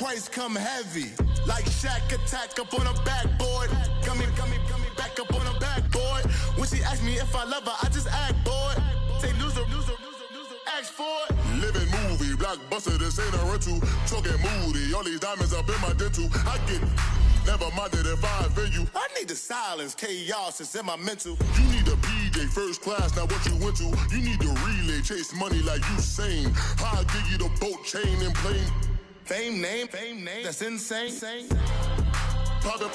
price come heavy. Like Shaq attack up on a backboard. Gummy, back up on a backboard. When she ask me if I love her, I just act bored. Say loser, ask for it. Living movie, blockbuster, this ain't a rental. Talking moody, all these diamonds up in my dental. I get it. Never minded if I offend you. I need the silence, chaos is in my mental. You need a PJ first class, not what you went to. You need the relay, chase money like you sane. I'll give you the boat, chain, and plane. Fame name, that's insane. Pop up.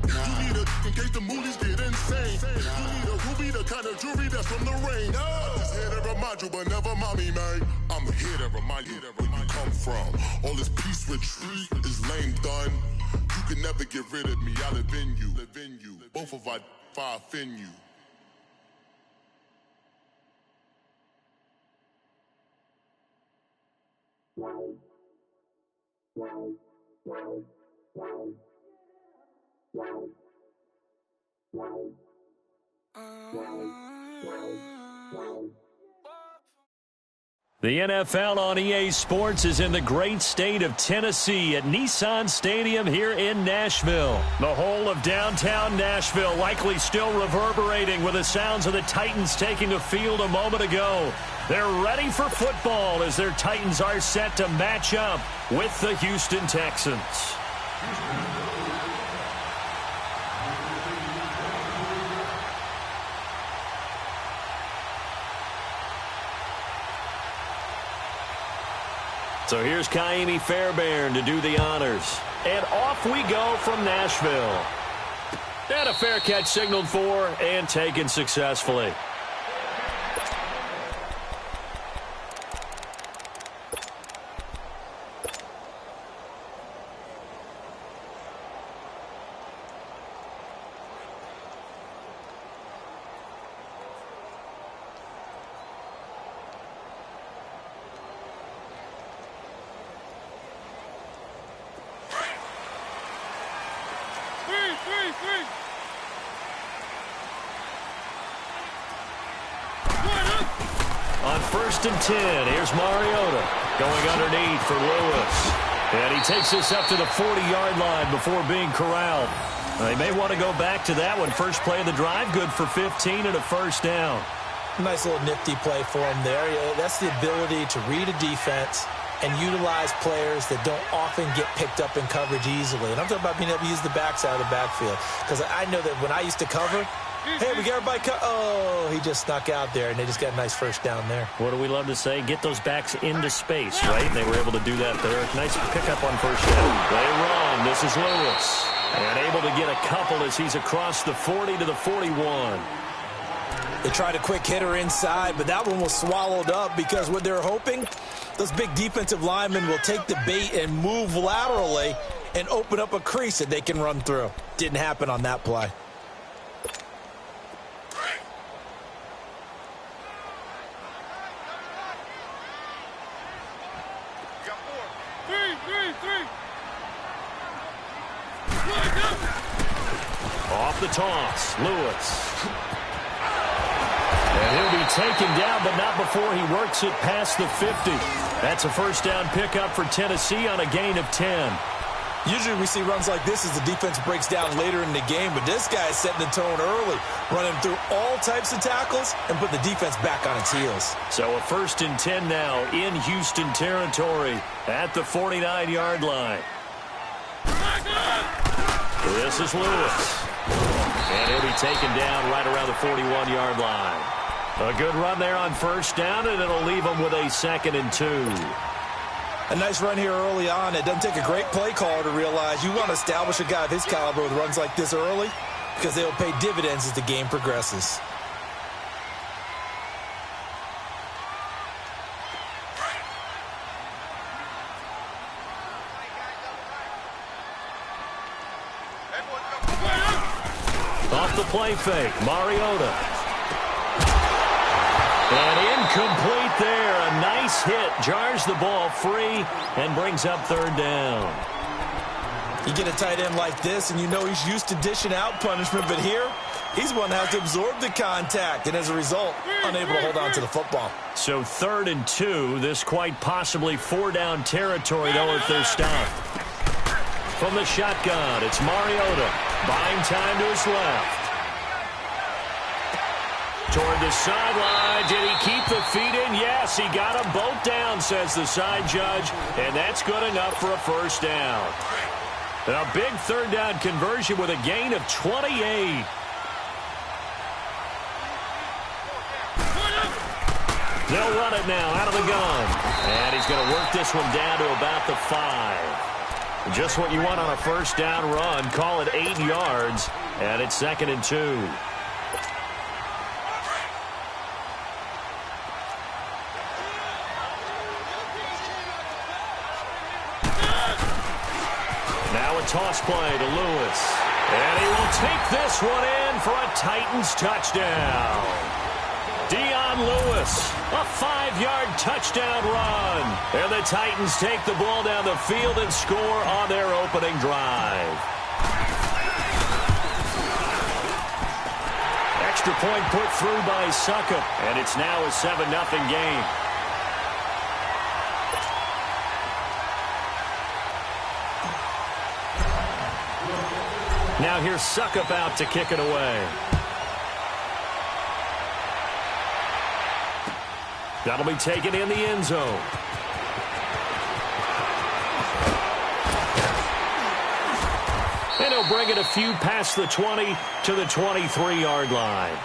You need a in case the movies get insane. You need a ruby, the kind of jewelry that's from the rain. I'm just here to remind you, but never mommy, man. I'm here to remind you where you come from. All this peace retreat is lame done. You can never get rid of me, I live in you. Both of our fire offend you. The NFL on EA Sports is in the great state of Tennessee at Nissan Stadium here in Nashville. The whole of downtown Nashville likely still reverberating with the sounds of the Titans taking the field a moment ago. They're ready for football as their Titans are set to match up with the Houston Texans. So here's Kaimi Fairbairn to do the honors. And off we go from Nashville. And a fair catch signaled for and taken successfully. On 1st and 10, here's Mariota going underneath for Lewis. And he takes this up to the 40-yard line before being corralled. They may want to go back to that one. First play of the drive, good for 15 and a first down. Nice little nifty play for him there. That's the ability to read a defense and utilize players that don't often get picked up in coverage easily. And I'm talking about being able to use the backside of the backfield. Because I know that when I used to cover, hey, we got everybody oh, he just snuck out there, and they just got a nice first down there. What do we love to say? Get those backs into space, right? And they were able to do that there. Nice pickup on first down. They run. This is Lewis. And able to get a couple as he's across the 40 to the 41. They tried a quick hitter inside, but that one was swallowed up because what they're hoping, those big defensive linemen will take the bait and move laterally and open up a crease that they can run through. Didn't happen on that play. Off the toss, Lewis. And he'll be taken down, but not before he works it past the 50. That's a first down pickup for Tennessee on a gain of 10. Usually we see runs like this as the defense breaks down later in the game, but this guy is setting the tone early, running through all types of tackles and put the defense back on its heels. So a 1st and 10 now in Houston territory at the 49-yard line. This is Lewis. And he'll be taken down right around the 41-yard line. A good run there on first down, and it'll leave him with a 2nd and 2. A nice run here early on. It doesn't take a great play caller to realize you want to establish a guy of his caliber with runs like this early because they'll pay dividends as the game progresses. Off the play fake, Mariota. And incomplete there. A nice hit. Jars the ball free and brings up 3rd down. You get a tight end like this, and you know he's used to dishing out punishment, but here He's the one that has to absorb the contact, and as a result, unable to hold on to the football. So 3rd and 2. This quite possibly 4-down territory, though, if they're stopped. From the shotgun, it's Mariota. Buying time to his left. Toward the sideline. Did he keep the feet in? Yes, he got them both down, says the side judge. And that's good enough for a first down. A big 3rd down conversion with a gain of 28. They'll run it now out of the gun. And he's going to work this one down to about the 5. Just what you want on a first down run. Call it 8 yards. And it's 2nd and 2. Now a toss play to Lewis. And he will take this one in for a Titans touchdown. Dion Lewis, a 5-yard touchdown run. And the Titans take the ball down the field and score on their opening drive. Extra point put through by Succop, and it's now a 7-0 game. Now here's Succop out to kick it away. That'll be taken in the end zone. And he'll bring it a few past the 20 to the 23-yard line.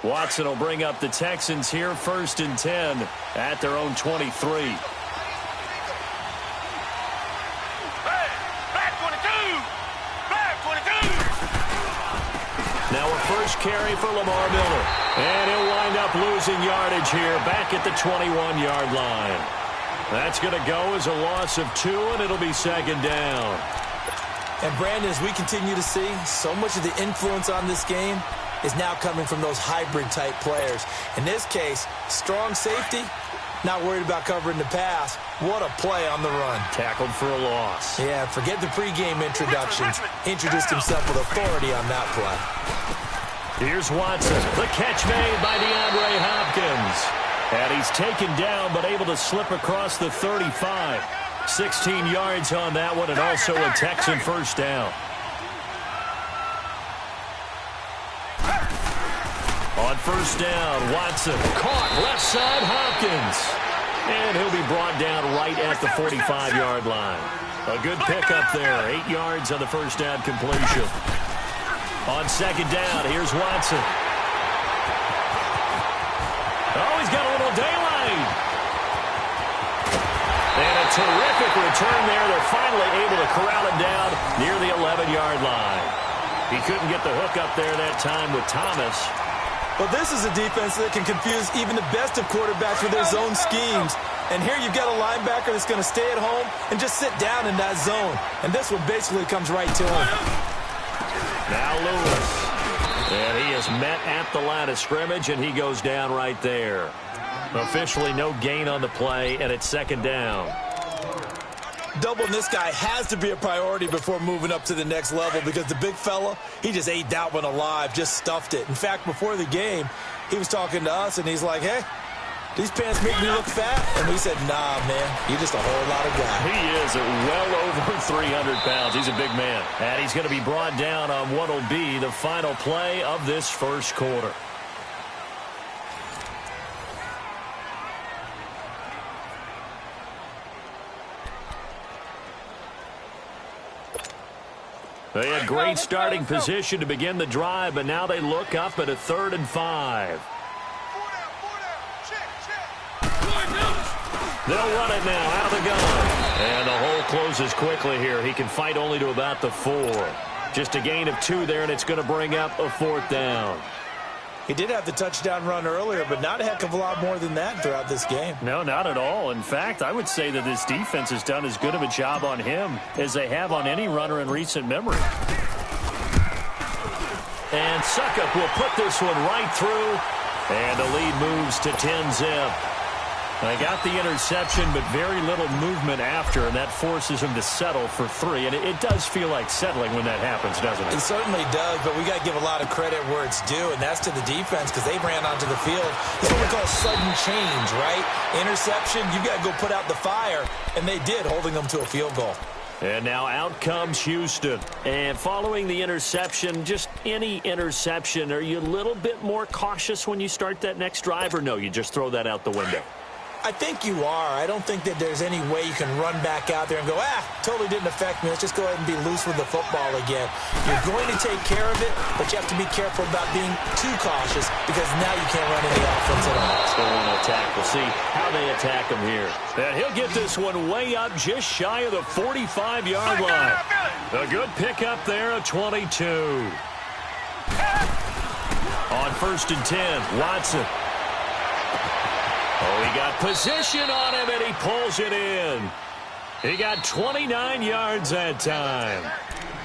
Watson will bring up the Texans here, 1st and 10 at their own 23. Now a first carry for Lamar Miller. And he'll wind up losing yardage here back at the 21-yard line. That's going to go as a loss of 2, and it'll be 2nd down. And Brandon, as we continue to see, so much of the influence on this game is now coming from those hybrid-type players. In this case, strong safety, not worried about covering the pass. What a play on the run. Tackled for a loss. Yeah, forget the pregame introductions. Introduced himself with authority on that play. Here's Watson. The catch made by DeAndre Hopkins. And he's taken down but able to slip across the 35. 16 yards on that one, and also a Texan first down. On first down, Watson caught left side Hopkins. And he'll be brought down right at the 45-yard line. A good pickup there. 8 yards on the first down completion. On second down, here's Watson. Oh, he's got a little daylight. And a terrific return there. They're finally able to corral him down near the 11-yard line. He couldn't get the hook up there that time with Thomas. But this is a defense that can confuse even the best of quarterbacks with their zone schemes. And here you've got a linebacker that's going to stay at home and just sit down in that zone. And this one basically comes right to him. Now Lewis. And he is met at the line of scrimmage, and he goes down right there. Officially no gain on the play, and it's 2nd down. Doubling this guy has to be a priority before moving up to the next level, because the big fella, he just ate that one alive, just stuffed it. In fact, before the game, he was talking to us, and he's like, hey, these pants make me look fat. And we said, nah, man, you're just a whole lot of guy. He is well over 300 pounds. He's a big man. And he's going to be brought down on what will be the final play of this first quarter. They had great starting position to begin the drive, but now they look up at a 3rd and 5. They'll run it now out of the gun. And the hole closes quickly here. He can fight only to about the 4. Just a gain of 2 there, and it's going to bring up a 4th down. He did have the touchdown run earlier, but not a heck of a lot more than that throughout this game. No, not at all. In fact, I would say that this defense has done as good of a job on him as they have on any runner in recent memory. And Suckup will put this one right through, and the lead moves to 10-zip. They got the interception, but very little movement after, and that forces him to settle for 3. And it does feel like settling when that happens, doesn't it? It certainly does, but we got to give a lot of credit where it's due, and that's to the defense because they ran onto the field. It's what we call sudden change, right? Interception, you got to go put out the fire, and they did, holding them to a field goal. And now out comes Houston. And following the interception, just any interception, are you a little bit more cautious when you start that next drive, or no, you just throw that out the window? I think you are. I don't think that there's any way you can run back out there and go, totally didn't affect me. Let's just go ahead and be loose with the football again. You're going to take care of it, but you have to be careful about being too cautious because now you can't run any offense at all. Still want to attack. We'll see how they attack him here. And he'll get this one way up just shy of the 45-yard line. A good pickup there, a 22. On 1st and 10, Watson. Oh, he got position on him, and he pulls it in. He got 29 yards that time.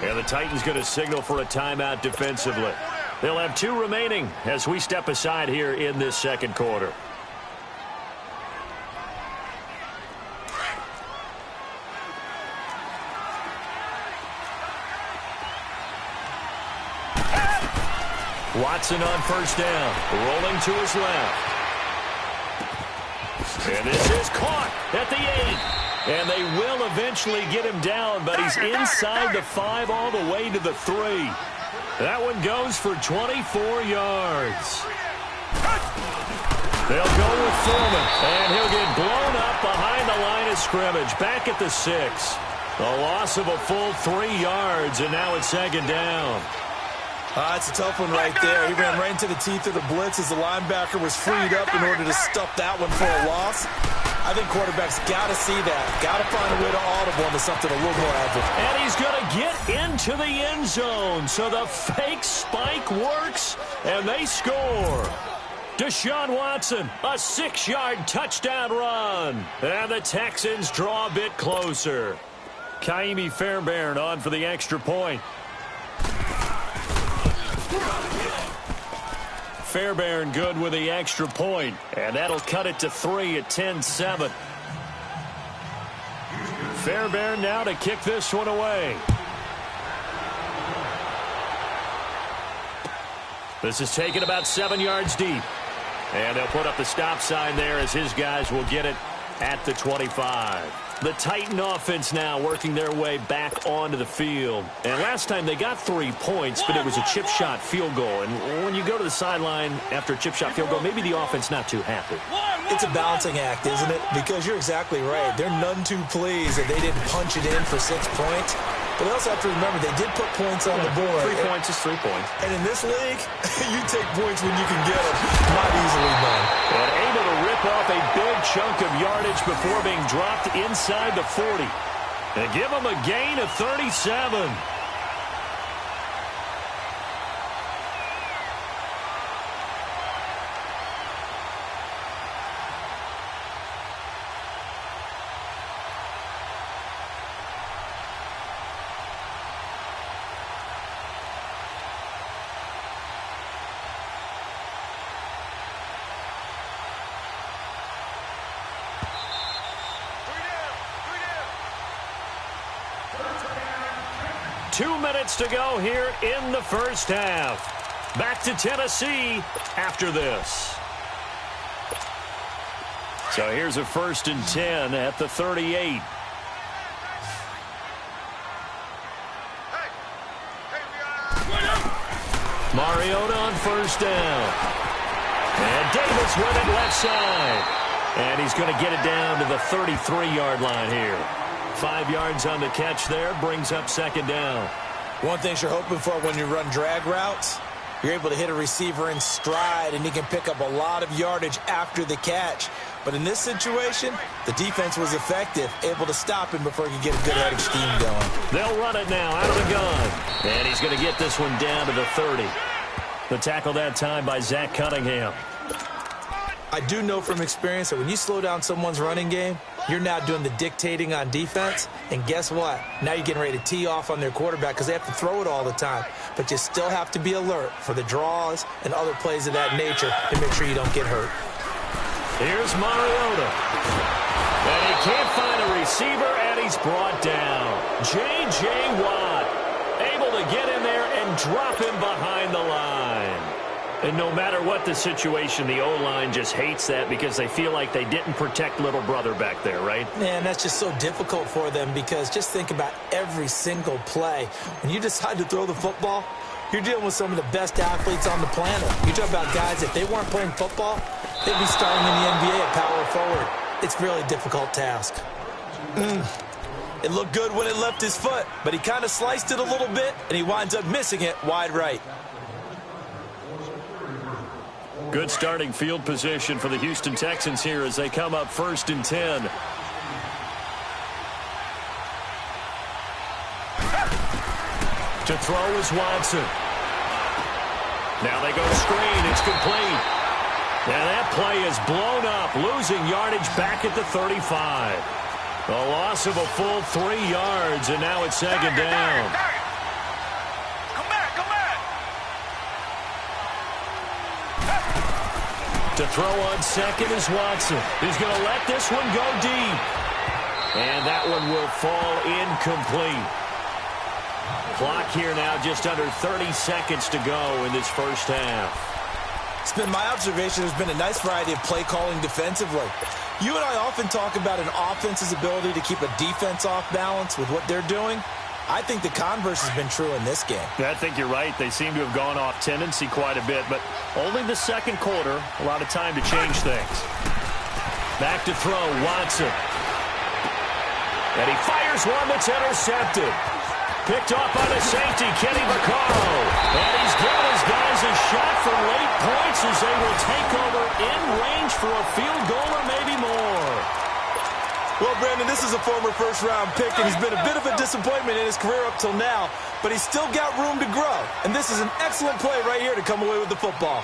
And the Titans going to signal for a timeout defensively. They'll have 2 remaining as we step aside here in this second quarter. Watson on 1st down, rolling to his left. And this is caught at the 8. And they will eventually get him down, but he's inside the 5 all the way to the 3. That one goes for 24 yards. They'll go with Foreman, and he'll get blown up behind the line of scrimmage, back at the 6. A loss of a full 3 yards, and now it's 2nd down. It's a tough one right there. He ran right into the teeth of the blitz as the linebacker was freed up in order to stuff that one for a loss. I think quarterbacks got to see that. Got to find a way to audible into something a little more agile. And he's going to get into the end zone. So the fake spike works, and they score. Deshaun Watson, a 6-yard touchdown run. And the Texans draw a bit closer. Kaimi Fairbairn on for the extra point. Fairbairn good with the extra point, and that'll cut it to 3 at 10-7. Fairbairn now to kick this one away. This is taken about 7 yards deep, and they'll put up the stop sign there as his guys will get it at the 25. The Titan offense now working their way back onto the field. And last time they got 3 points, but it was a chip shot field goal. And when you go to the sideline after a chip shot field goal, maybe the offense not too happy. It's a balancing act, isn't it? Because you're exactly right. They're none too pleased that they didn't punch it in for 6 points. But they also have to remember they did put points on the board. 3 points is 3 points. And in this league, you take points when you can get them. Not easily done. And able to rip off a big chunk of yardage before being dropped inside the 40. They give them a gain of 37. Two minutes to go here in the first half. Back to Tennessee after this. So here's a 1st and 10 at the 38. Mariota on 1st down. And Davis with it left side. And he's going to get it down to the 33-yard line here. 5 yards on the catch there, brings up 2nd down. One thing you're hoping for when you run drag routes, you're able to hit a receiver in stride, and he can pick up a lot of yardage after the catch. But in this situation, the defense was effective, able to stop him before he could get a good head of steam going. They'll run it now out of the gun. And he's going to get this one down to the 30. The tackle that time by Zach Cunningham. I do know from experience that when you slow down someone's running game, you're now doing the dictating on defense. And guess what? Now you're getting ready to tee off on their quarterback because they have to throw it all the time. But you still have to be alert for the draws and other plays of that nature to make sure you don't get hurt. Here's Mariota. And he can't find a receiver, and he's brought down. J.J. Watt able to get in there and drop him behind the line. And no matter what the situation, the O-line just hates that because they feel like they didn't protect little brother back there, right? Man, that's just so difficult for them because just think about every single play. When you decide to throw the football, you're dealing with some of the best athletes on the planet. You talk about guys, if they weren't playing football, they'd be starting in the NBA at power forward. It's a really difficult task. It looked good when it left his foot, but he kind of sliced it a little bit, and he winds up missing it wide right. Good starting field position for the Houston Texans here as they come up 1st and 10. To throw is Watson. Now they go screen. It's complete. And that play is blown up, losing yardage back at the 35. A loss of a full 3 yards, and now it's 2nd down. To throw on 2nd is Watson. He's going to let this one go deep. And that one will fall incomplete. Clock here now just under 30 seconds to go in this first half. It's been my observation there's been a nice variety of play calling defensively. You and I often talk about an offense's ability to keep a defense off balance with what they're doing. I think the converse has been true in this game. I think you're right. They seem to have gone off tendency quite a bit, but only the second quarter, a lot of time to change things. Back to throw, Watson. And he fires one that's intercepted. Picked off by the safety, Kenny Vaccaro. And he's given his guys a shot for late points as they will take over in range for a field goal or maybe more. Well, Brandon, this is a former first-round pick, and he's been a bit of a disappointment in his career up till now, but he's still got room to grow. And this is an excellent play right here to come away with the football.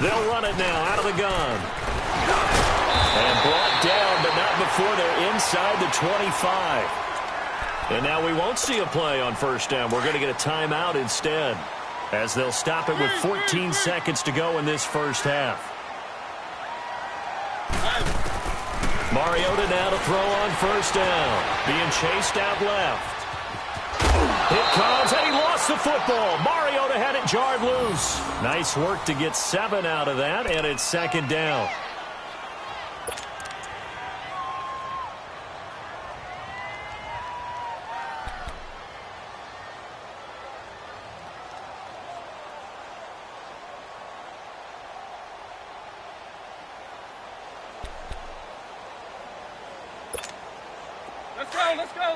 They'll run it now out of the gun. And brought down, but not before they're inside the 25. And now we won't see a play on 1st down. We're going to get a timeout instead, as they'll stop it with 14 seconds to go in this first half. Mariota now to throw on 1st down. Being chased out left. It comes, and he lost the football. Mariota had it jarred loose. Nice work to get 7 out of that, and it's 2nd down.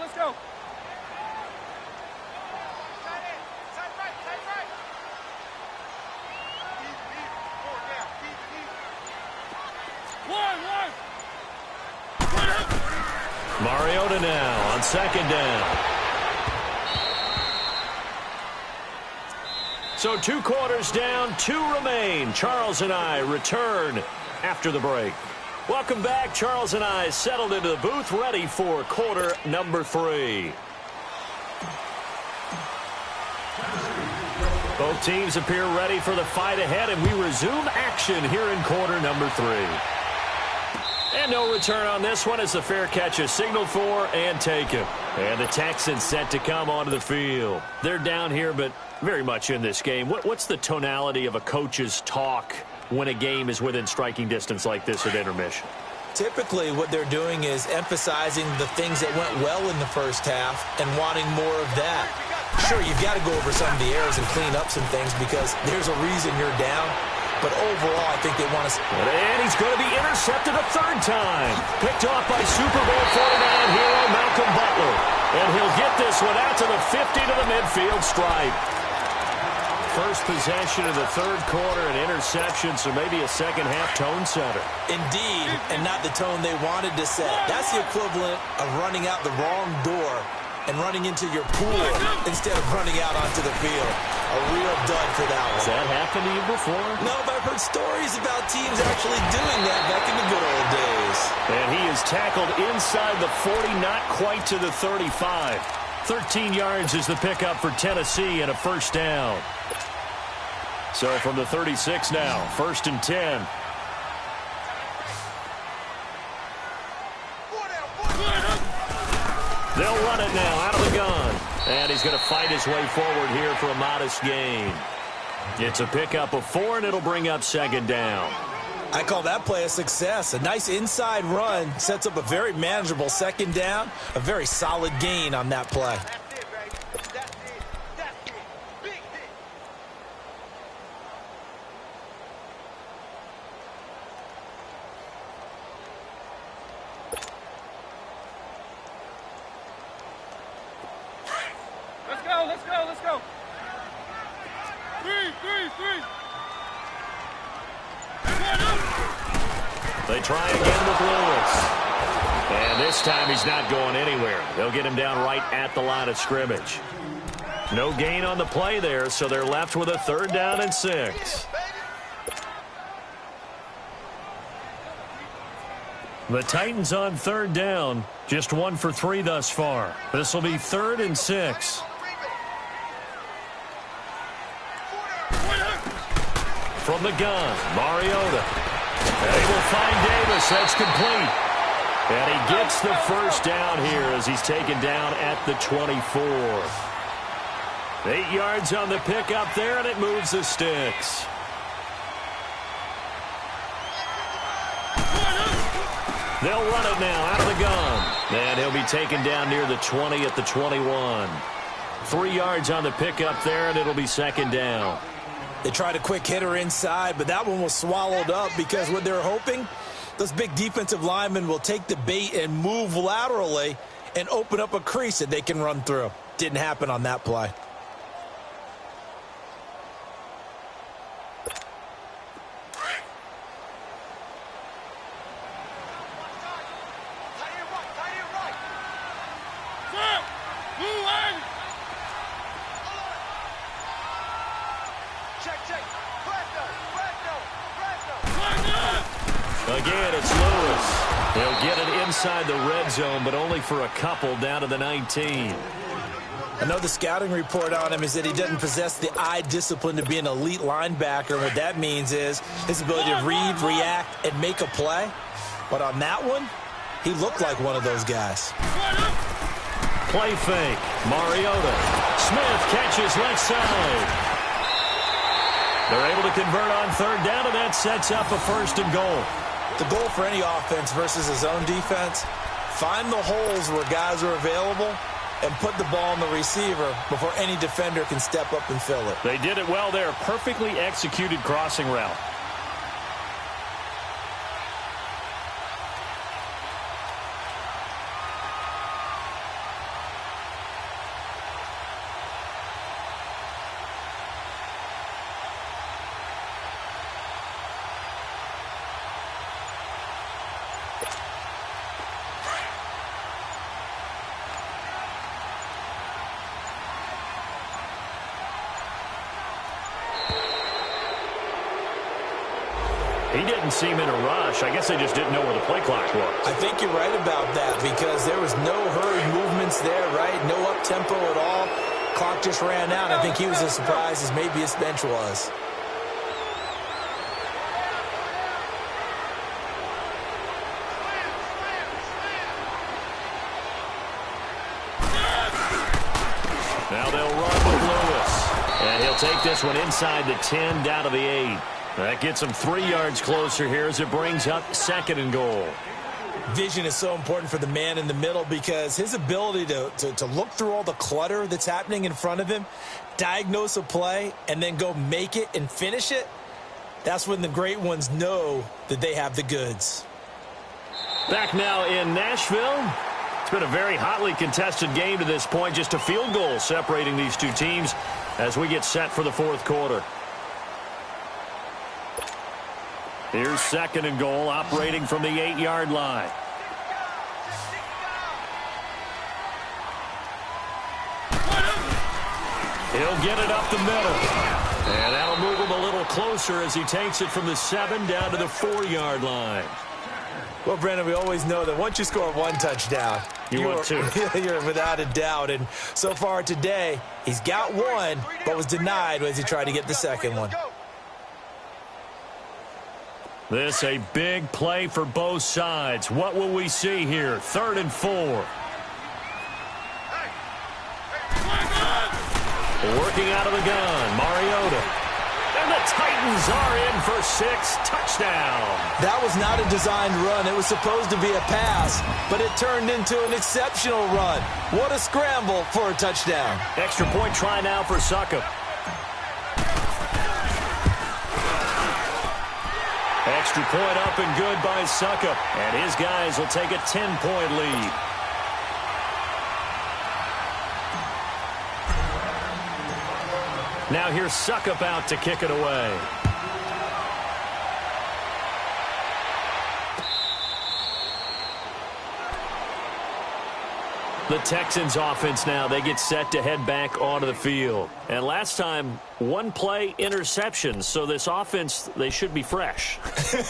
Let's go. Mariota now on 2nd down. So 2 quarters down, 2 remain. Charles and I return after the break. Welcome back. Charles and I settled into the booth, ready for quarter number 3. Both teams appear ready for the fight ahead, and we resume action here in quarter number 3. And no return on this one as the fair catch is signaled for and taken. And the Texans set to come onto the field. They're down here, but very much in this game. What's the tonality of a coach's talk when a game is within striking distance like this at intermission? Typically, what they're doing is emphasizing the things that went well in the first half and wanting more of that. Sure, you've got to go over some of the errors and clean up some things because there's a reason you're down. But overall, I think they want to... And he's going to be intercepted a 3rd time. Picked off by Super Bowl 49 hero Malcolm Butler. And he'll get this one out to the 50 to the midfield stripe. first possession of the third quarter, an interception, so maybe a second-half tone setter. Indeed, and not the tone they wanted to set. That's the equivalent of running out the wrong door and running into your pool instead of running out onto the field. A real dud for that one. Has that happened to you before? No, but I've heard stories about teams actually doing that back in the good old days. And he is tackled inside the 40, not quite to the 35. 13 yards is the pickup for Tennessee and a first down. So from the 36 now, 1st and 10. They'll run it now out of the gun. And he's going to fight his way forward here for a modest gain. It's a pickup of 4, and it'll bring up 2nd down. I call that play a success. A nice inside run sets up a very manageable 2nd down. A very solid gain on that play. Let's go. 3. They try again with Lewis. And this time he's not going anywhere. They'll get him down right at the line of scrimmage. No gain on the play there, so they're left with a 3rd down and 6. The Titans on 3rd down. Just 1 for 3 thus far. This will be 3rd and 6. From the gun, Mariota. And he will find Davis. That's complete. And he gets the first down here as he's taken down at the 24. 8 yards on the pickup there, and it moves the sticks. They'll run it now out of the gun. And he'll be taken down near the 20 at the 21. 3 yards on the pickup there, and it'll be 2nd down. They tried a quick hitter inside, but that one was swallowed up because what they're hoping, those big defensive linemen will take the bait and move laterally and open up a crease that they can run through. Didn't happen on that play. Again, it's Lewis. He'll get it inside the red zone, but only for a couple down to the 19. I know the scouting report on him is that he doesn't possess the eye discipline to be an elite linebacker. What that means is his ability to read, react, and make a play. But on that one, he looked like one of those guys. Play fake. Mariota. Smith catches left side. They're able to convert on 3rd down, and that sets up a 1st and goal. The goal for any offense versus his own defense, find the holes where guys are available and put the ball on the receiver before any defender can step up and fill it. They did it well there. Perfectly executed crossing route. He didn't seem in a rush. I guess they just didn't know where the play clock was. I think you're right about that because there was no hurried movements there, right? No up-tempo at all. Clock just ran out. I think he was as surprised as maybe his bench was. Now they'll run with Lewis. And he'll take this one inside the 10 down to the 8. That gets him 3 yards closer here as it brings up 2nd and goal. Vision is so important for the man in the middle because his ability to look through all the clutter that's happening in front of him, diagnose a play, and then go make it and finish it, that's when the great ones know that they have the goods. Back now in Nashville. It's been a very hotly contested game to this point. Just a field goal separating these two teams. as we get set for the fourth quarter. Here's second and goal, operating from the 8-yard line. He'll get it up the middle. And that'll move him a little closer as he takes it from the 7 down to the 4-yard line. Well, Brandon, we always know that once you score one touchdown, you're without a doubt. And so far today, he's got one, but was denied as he tried to get the second one. This a big play for both sides. What will we see here? 3rd and 4. Working out of the gun, Mariota. And the Titans are in for 6. Touchdown. That was not a designed run. It was supposed to be a pass, but it turned into an exceptional run. What a scramble for a touchdown. Extra point try now for Succop. Extra point up and good by Succop. And his guys will take a 10-point lead. Now here's Succop out to kick it away. The Texans offense now, they get set to head back onto the field. And last time, one play interception, so this offense, they should be fresh.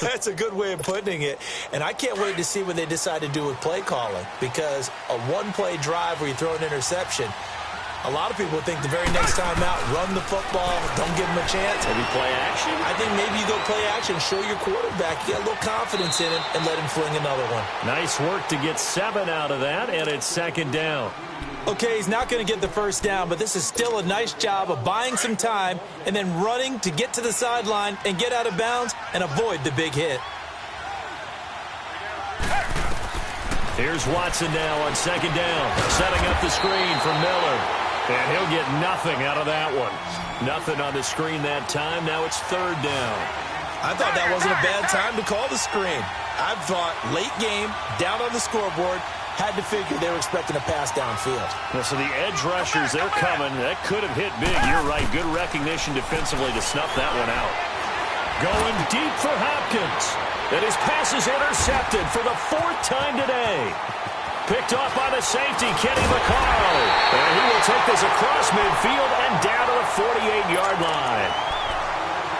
That's a good way of putting it. And I can't wait to see what they decide to do with play calling, because a one-play drive where you throw an interception, a lot of people think the very next time out, run the football, don't give him a chance. Maybe play action? I think maybe you go play action, show your quarterback, get a little confidence in him, and let him fling another one. Nice work to get 7 out of that, and it's 2nd down. Okay, he's not going to get the first down, but this is still a nice job of buying some time and then running to get to the sideline and get out of bounds and avoid the big hit. Here's Watson now on 2nd down, setting up the screen for Miller. And he'll get nothing out of that one. Nothing on the screen that time. Now it's 3rd down. I thought that wasn't a bad time to call the screen. I thought late game, down on the scoreboard, had to figure they were expecting a pass downfield. Well, so the edge rushers, they're coming. That could have hit big. You're right. Good recognition defensively to snuff that one out. Going deep for Hopkins. And his pass is intercepted for the 4th time today. Picked off by the safety, Kenny Vaccaro. And he will take this across midfield and down to the 48-yard line.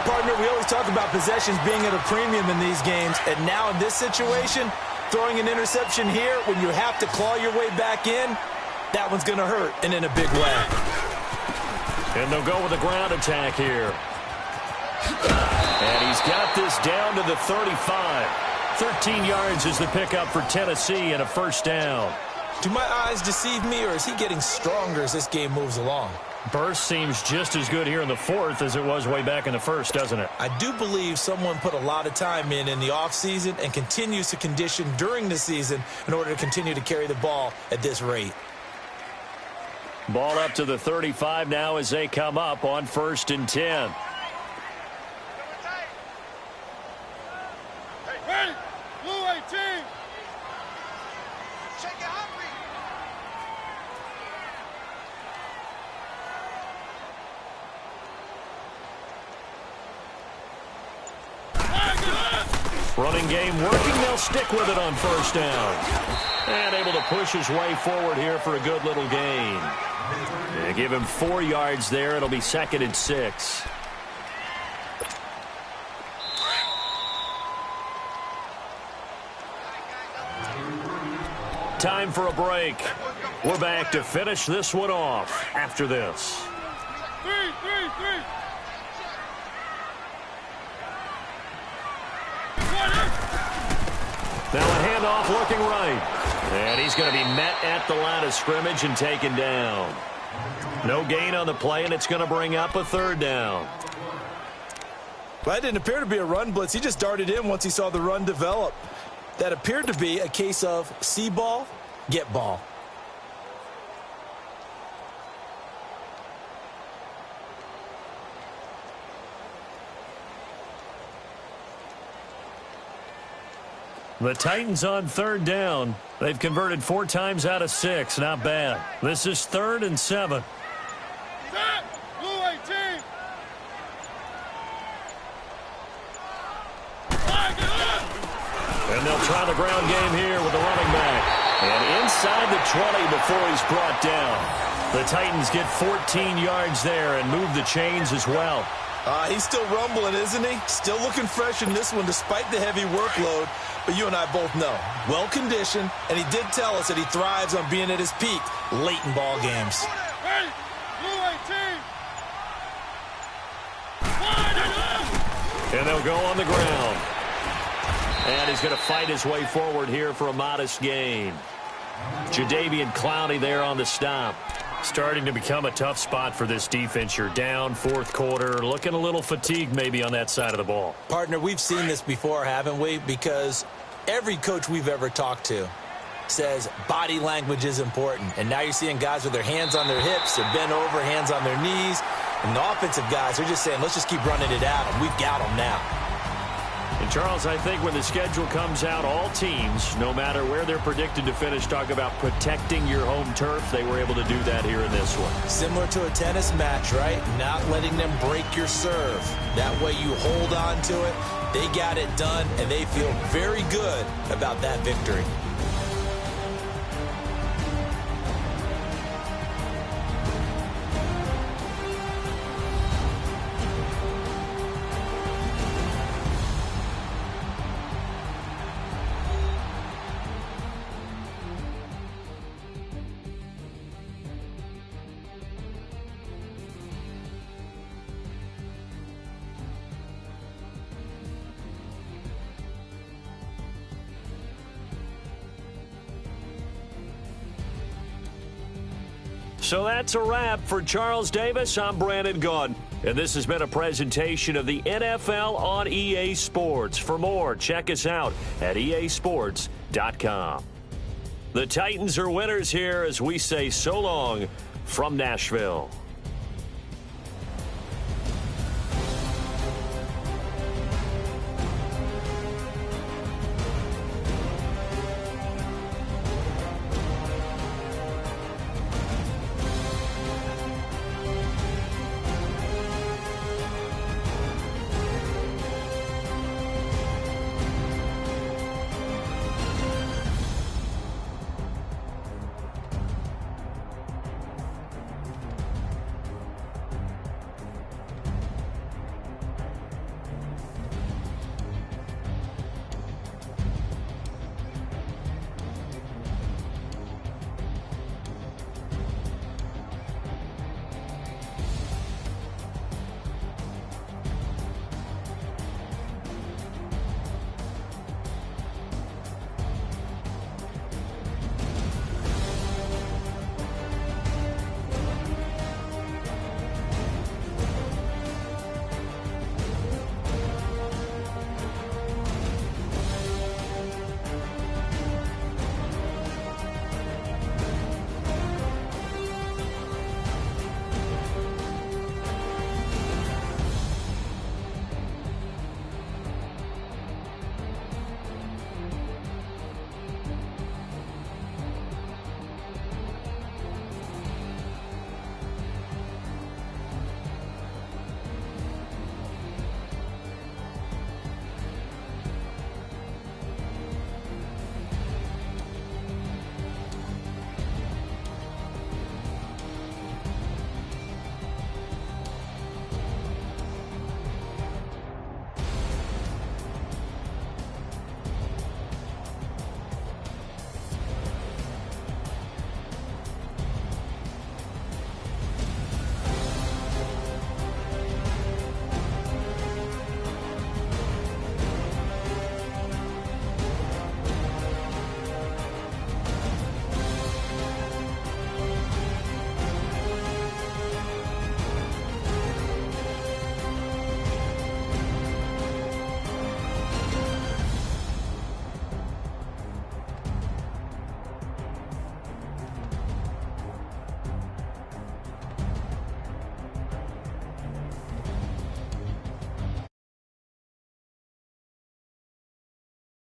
Partner, we always talk about possessions being at a premium in these games. And now in this situation, throwing an interception here when you have to claw your way back in, that one's going to hurt, and in a big way. And they'll go with a ground attack here. And he's got this down to the 35. 13 yards is the pickup for Tennessee and a 1st down. Do my eyes deceive me, or is he getting stronger as this game moves along? Burst seems just as good here in the 4th as it was way back in the 1st, doesn't it? I do believe someone put a lot of time in the offseason and continues to condition during the season in order to continue to carry the ball at this rate. Ball up to the 35 now as they come up on 1st and 10. Running game working. They'll stick with it on 1st down. And able to push his way forward here for a good little gain. They give him 4 yards there. It'll be 2nd and 6. Time for a break. We're back to finish this one off after this. 3. Now a handoff looking right. And he's going to be met at the line of scrimmage and taken down. No gain on the play, and it's going to bring up a 3rd down. Well, that didn't appear to be a run blitz. He just darted in once he saw the run develop. That appeared to be a case of see ball, get ball. The Titans on 3rd down. They've converted 4 times out of 6. Not bad. This is 3rd and 7. Blue try the ground game here with the running back. And inside the 20 before he's brought down. The Titans get 14 yards there and move the chains as well. He's still rumbling, isn't he? Still looking fresh in this one despite the heavy workload. But you and I both know, well-conditioned, and he did tell us that he thrives on being at his peak late in ball games. Hey, Blue 18. And they'll go on the ground. And he's going to fight his way forward here for a modest gain. Jadeveon Clowney there on the stop. Starting to become a tough spot for this defense. You're down fourth quarter, looking a little fatigued maybe on that side of the ball. Partner, we've seen this before, haven't we? Because every coach we've ever talked to says body language is important. And now you're seeing guys with their hands on their hips, they're bent over, hands on their knees. And the offensive guys are just saying, let's just keep running it at them. We've got them now. And, Charles, I think when the schedule comes out, all teams, no matter where they're predicted to finish, talk about protecting your home turf. They were able to do that here in this one. Similar to a tennis match, right? Not letting them break your serve. That way you hold on to it. They got it done, and they feel very good about that victory. So that's a wrap for Charles Davis. I'm Brandon Gaudin, and this has been a presentation of the NFL on EA Sports. For more, check us out at easports.com. The Titans are winners here as we say so long from Nashville.